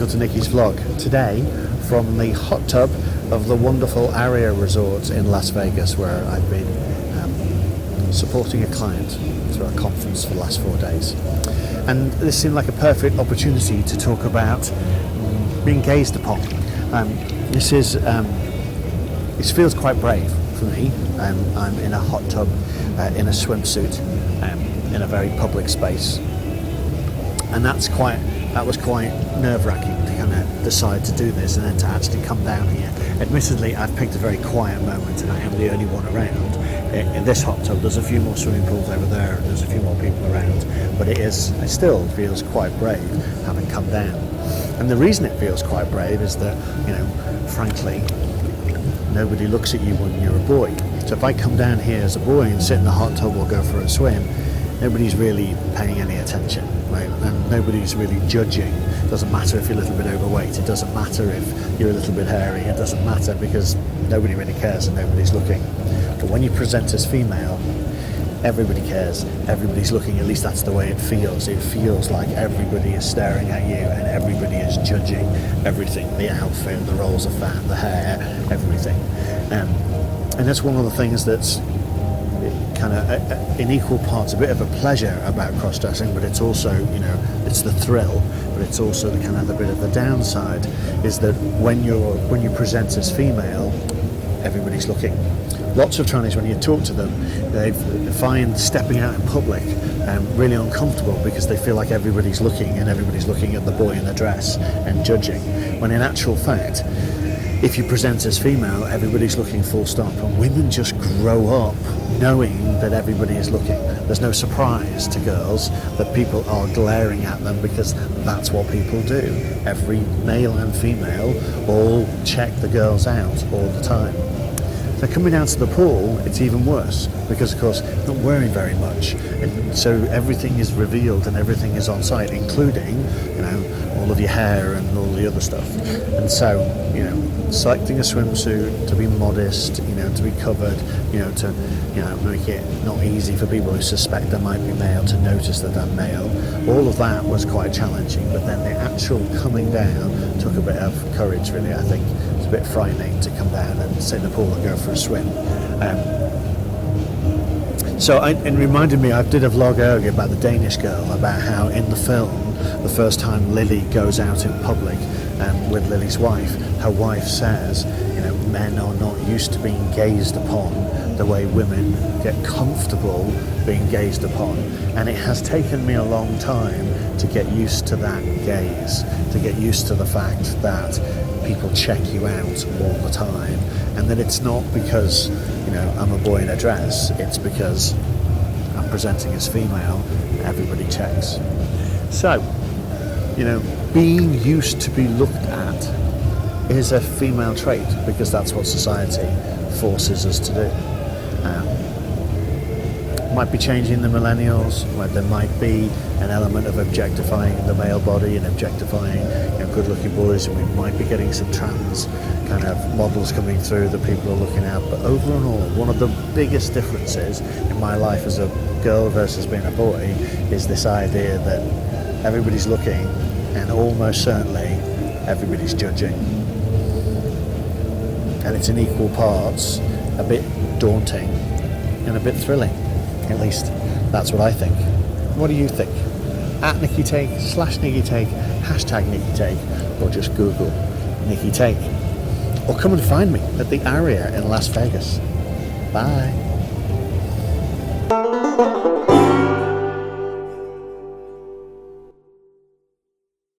welcome to Nicci's vlog. Today, from the hot tub of the wonderful Aria Resort in Las Vegas, where I've been supporting a client through a conference for the last 4 days. And this seemed like a perfect opportunity to talk about being gazed upon. This feels quite brave for me. I'm in a hot tub, in a swimsuit, in a very public space. And that was quite nerve-wracking to kind of decide to do this and then to actually come down here. Admittedly, I've picked a very quiet moment and I am the only one around. In this hot tub, there's a few more swimming pools over there and there's a few more people around, but it still feels quite brave having come down. And the reason it feels quite brave is that, frankly, nobody looks at you when you're a boy. So if I come down here as a boy and sit in the hot tub or go for a swim, nobody's really paying any attention, right? And nobody's really judging. It doesn't matter if you're a little bit overweight. It doesn't matter if you're a little bit hairy. It doesn't matter because nobody really cares and nobody's looking. But when you present as female, everybody cares. Everybody's looking. At least that's the way it feels. It feels like everybody is staring at you and everybody is judging everything. The outfit, the rolls of fat, the hair, everything. And that's one of the things that's kind of in equal parts a bit of a pleasure about cross-dressing, but it's also, it's the thrill, but it's also the kind of the bit of the downside is that when you present as female, everybody's looking. Lots of trannies, when you talk to them, they find stepping out in public really uncomfortable because they feel like everybody's looking and everybody's looking at the boy in the dress and judging, when in actual fact, if you present as female, everybody's looking full stop, and women just grow up knowing that everybody is looking. There's no surprise to girls that people are glaring at them because that's what people do. Every male and female all check the girls out all the time. So coming down to the pool, it's even worse because, of course, not wearing very much, and so everything is revealed and everything is on site, including, all of your hair and all the other stuff. And so, selecting a swimsuit to be modest, to be covered, to make it not easy for people who suspect they might be male to notice that I'm male. All of that was quite challenging, but then the actual coming down took a bit of courage, really, I think. It's a bit frightening to come down and sit in the pool and go for a swim. It reminded me, I did a vlog earlier about the Danish girl, about how in the film, the first time Lily goes out in public with Lily's wife, her wife says, men are not used to being gazed upon the way women get comfortable being gazed upon. And it has taken me a long time to get used to that gaze, to get used to the fact that people check you out all the time, and that it's not because, I'm a boy in a dress, it's because I'm presenting as female, everybody checks. So, being used to be looked at is a female trait because that's what society forces us to do. Might be changing the millennials, where there might be an element of objectifying the male body and objectifying good-looking boys, and we might be getting some trans kind of models coming through that people are looking at. But over and all, one of the biggest differences in my life as a girl versus being a boy is this idea that everybody's looking and almost certainly everybody's judging. And it's in equal parts a bit daunting and a bit thrilling. At least that's what I think. What do you think? At Nicci Take, /Nicci Take, #Nicci Take, or just Google Nicci Take. Or come and find me at the Aria in Las Vegas. Bye.